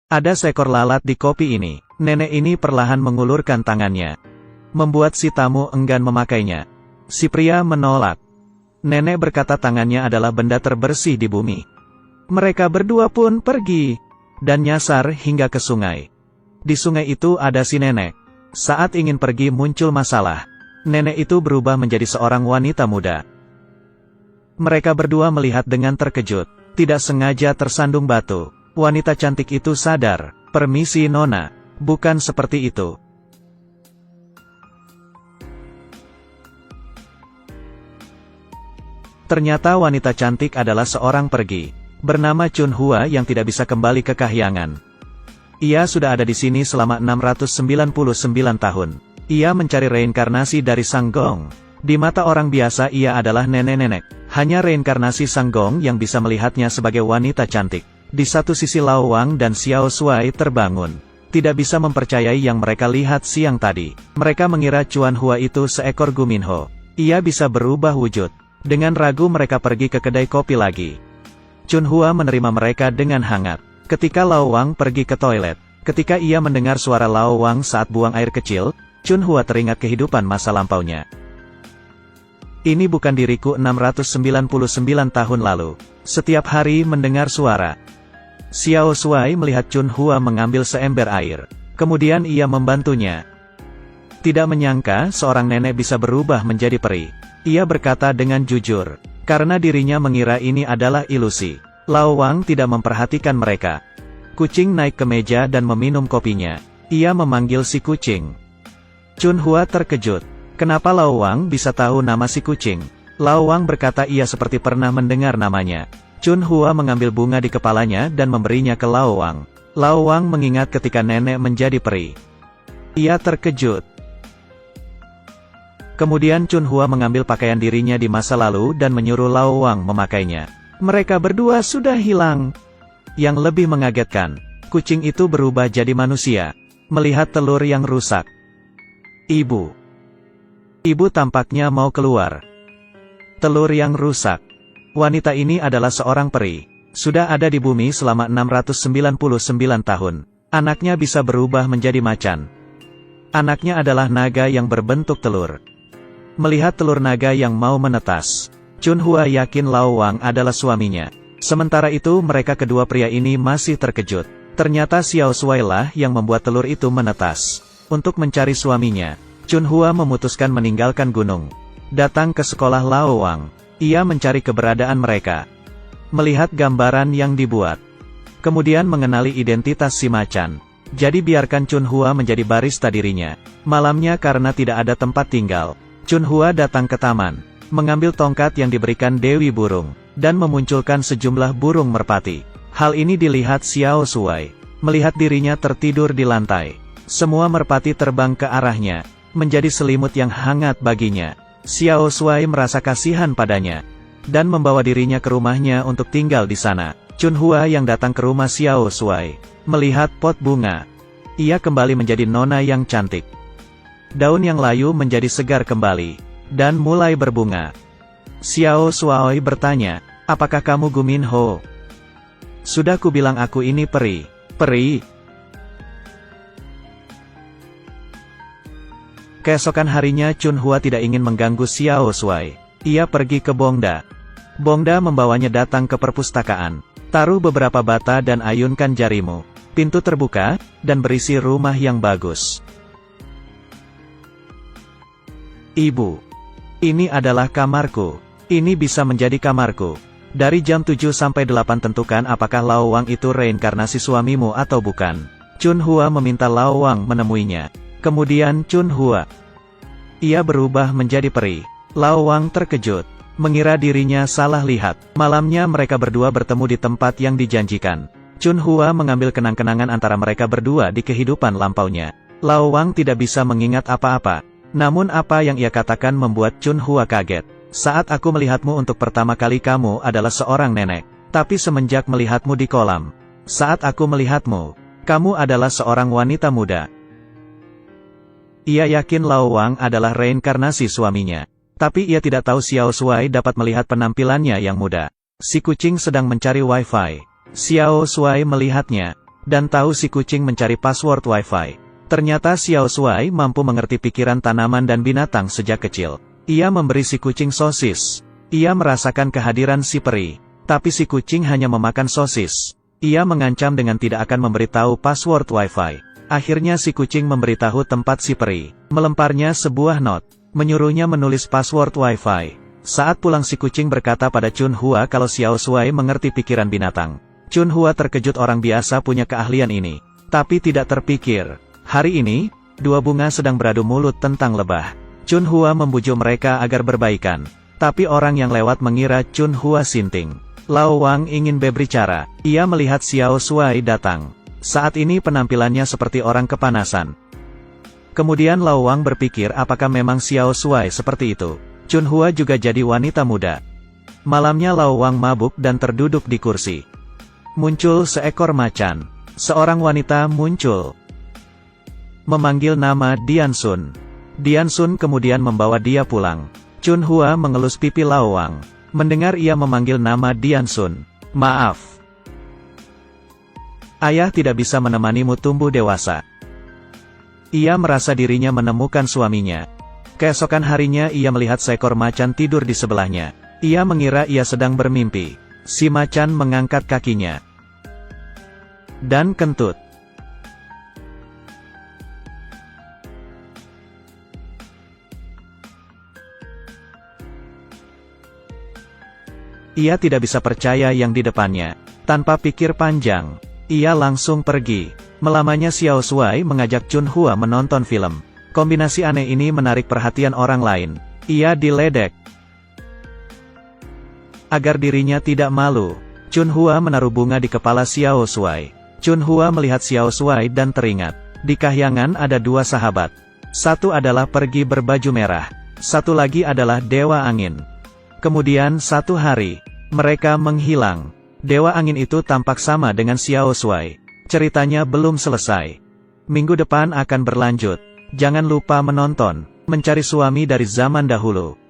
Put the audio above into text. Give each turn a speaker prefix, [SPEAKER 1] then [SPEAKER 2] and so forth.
[SPEAKER 1] Ada seekor lalat di kopi ini. Nenek ini perlahan mengulurkan tangannya, membuat si tamu enggan memakainya. Si pria menolak. Nenek berkata tangannya adalah benda terbersih di bumi. Mereka berdua pun pergi, dan nyasar hingga ke sungai. Di sungai itu ada si nenek. Saat ingin pergi muncul masalah. Nenek itu berubah menjadi seorang wanita muda. Mereka berdua melihat dengan terkejut. Tidak sengaja tersandung batu. Wanita cantik itu sadar. Permisi Nona, bukan seperti itu. Ternyata wanita cantik adalah seorang pergi, bernama Chun Hua yang tidak bisa kembali ke kahyangan. Ia sudah ada di sini selama 699 tahun. Ia mencari reinkarnasi dari Sang Gong. Di mata orang biasa ia adalah nenek-nenek. Hanya reinkarnasi Sang Gong yang bisa melihatnya sebagai wanita cantik. Di satu sisi Lao Wang dan Xiao Shuai terbangun. Tidak bisa mempercayai yang mereka lihat siang tadi. Mereka mengira Chuan Hua itu seekor Guminho. Ia bisa berubah wujud. Dengan ragu mereka pergi ke kedai kopi lagi. Chun Hua menerima mereka dengan hangat. Ketika Lao Wang pergi ke toilet, ketika ia mendengar suara Lao Wang saat buang air kecil, Chun Hua teringat kehidupan masa lampaunya. Ini bukan diriku 699 tahun lalu. Setiap hari mendengar suara. Xiao Shuai melihat Chun Hua mengambil seember air. Kemudian ia membantunya. Tidak menyangka seorang nenek bisa berubah menjadi peri. Ia berkata dengan jujur. Karena dirinya mengira ini adalah ilusi. Lao Wang tidak memperhatikan mereka. Kucing naik ke meja dan meminum kopinya. Ia memanggil si kucing. Chun Hua terkejut. Kenapa Lao Wang bisa tahu nama si kucing? Lao Wang berkata ia seperti pernah mendengar namanya. Chun Hua mengambil bunga di kepalanya dan memberinya ke Lao Wang. Lao Wang mengingat ketika nenek menjadi peri. Ia terkejut. Kemudian Chun Hua mengambil pakaian dirinya di masa lalu dan menyuruh Lao Wang memakainya. Mereka berdua sudah hilang. Yang lebih mengagetkan, kucing itu berubah jadi manusia. Melihat telur yang rusak. Ibu tampaknya mau keluar. Telur yang rusak. Wanita ini adalah seorang peri. Sudah ada di bumi selama 699 tahun. Anaknya bisa berubah menjadi macan. Anaknya adalah naga yang berbentuk telur. Melihat telur naga yang mau menetas, Chun Hua yakin Lao Wang adalah suaminya. Sementara itu mereka kedua pria ini masih terkejut. Ternyata Xiao Shuai lah yang membuat telur itu menetas. Untuk mencari suaminya, Chun Hua memutuskan meninggalkan gunung. Datang ke sekolah Lao Wang. Ia mencari keberadaan mereka. Melihat gambaran yang dibuat. Kemudian mengenali identitas si macan. Jadi biarkan Chun Hua menjadi barista dirinya. Malamnya karena tidak ada tempat tinggal, Chun Hua datang ke taman. Mengambil tongkat yang diberikan Dewi Burung. Dan memunculkan sejumlah burung merpati. Hal ini dilihat Xiao Shuai. Melihat dirinya tertidur di lantai. Semua merpati terbang ke arahnya. Menjadi selimut yang hangat baginya. Xiao Shuai merasa kasihan padanya. Dan membawa dirinya ke rumahnya untuk tinggal di sana. Chun Hua yang datang ke rumah Xiao Shuai. Melihat pot bunga. Ia kembali menjadi nona yang cantik. Daun yang layu menjadi segar kembali. Dan mulai berbunga. Xiao Shuai bertanya, apakah kamu Guminho? Sudah kubilang aku ini peri. Peri? Keesokan harinya Chun Hua tidak ingin mengganggu Xiao Shuai. Ia pergi ke Bongda. Bongda membawanya datang ke perpustakaan. Taruh beberapa bata dan ayunkan jarimu. Pintu terbuka, dan berisi rumah yang bagus. Ibu. Ini adalah kamarku. Ini bisa menjadi kamarku. Dari jam 7 sampai 8 tentukan apakah Lao Wang itu reinkarnasi suamimu atau bukan. Chun Hua meminta Lao Wang menemuinya. Kemudian Chun Hua. Ia berubah menjadi peri. Lao Wang terkejut. Mengira dirinya salah lihat. Malamnya mereka berdua bertemu di tempat yang dijanjikan. Chun Hua mengambil kenang-kenangan antara mereka berdua di kehidupan lampaunya. Lao Wang tidak bisa mengingat apa-apa. Namun apa yang ia katakan membuat Chun Hua kaget. Saat aku melihatmu untuk pertama kali kamu adalah seorang nenek. Tapi semenjak melihatmu di kolam. Saat aku melihatmu, kamu adalah seorang wanita muda. Ia yakin Lao Wang adalah reinkarnasi suaminya. Tapi ia tidak tahu Xiao Shuai dapat melihat penampilannya yang muda. Si kucing sedang mencari wifi. Xiao Shuai melihatnya. dan tahu si kucing mencari password Wi-Fi. Ternyata Xiao Shuai mampu mengerti pikiran tanaman dan binatang sejak kecil. Ia memberi si kucing sosis. Ia merasakan kehadiran si peri. Tapi si kucing hanya memakan sosis. Ia mengancam dengan tidak akan memberitahu password Wi-Fi. Akhirnya si kucing memberitahu tempat si peri. Melemparnya sebuah not. Menyuruhnya menulis password Wi-Fi. Saat pulang si kucing berkata pada Chun Hua kalau Xiao Shuai mengerti pikiran binatang. Chun Hua terkejut, orang biasa punya keahlian ini. Tapi tidak terpikir. Hari ini, dua bunga sedang beradu mulut tentang lebah. Chun Hua membujuk mereka agar berbaikan. Tapi orang yang lewat mengira Chun Hua sinting. Lao Wang ingin berbicara. Ia melihat Xiao Shuai datang. Saat ini penampilannya seperti orang kepanasan. Kemudian Lao Wang berpikir apakah memang Xiao Shuai seperti itu. Chun Hua juga jadi wanita muda. Malamnya Lao Wang mabuk dan terduduk di kursi. Muncul seekor macan. Seorang wanita muncul. Memanggil nama Dian Sun. Dian Sun kemudian membawa dia pulang. Chun Hua mengelus pipi Lao Wang. Mendengar ia memanggil nama Dian Sun. Maaf. Ayah tidak bisa menemanimu tumbuh dewasa. Ia merasa dirinya menemukan suaminya. Keesokan harinya ia melihat seekor macan tidur di sebelahnya. Ia mengira ia sedang bermimpi. Si macan mengangkat kakinya. Dan kentut. Ia tidak bisa percaya yang di depannya. Tanpa pikir panjang, ia langsung pergi. Melamanya Xiao Shuai mengajak Chun Hua menonton film. Kombinasi aneh ini menarik perhatian orang lain. Ia diledek. Agar dirinya tidak malu, Chun Hua menaruh bunga di kepala Xiao Shuai. Chun Hua melihat Xiao Shuai dan teringat. Di kahyangan ada dua sahabat. Satu adalah pergi berbaju merah. Satu lagi adalah Dewa Angin. Kemudian satu hari, mereka menghilang. Dewa Angin itu tampak sama dengan Xiao Shuai. Ceritanya belum selesai. Minggu depan akan berlanjut. Jangan lupa menonton Mencari Suami dari Zaman Dahulu.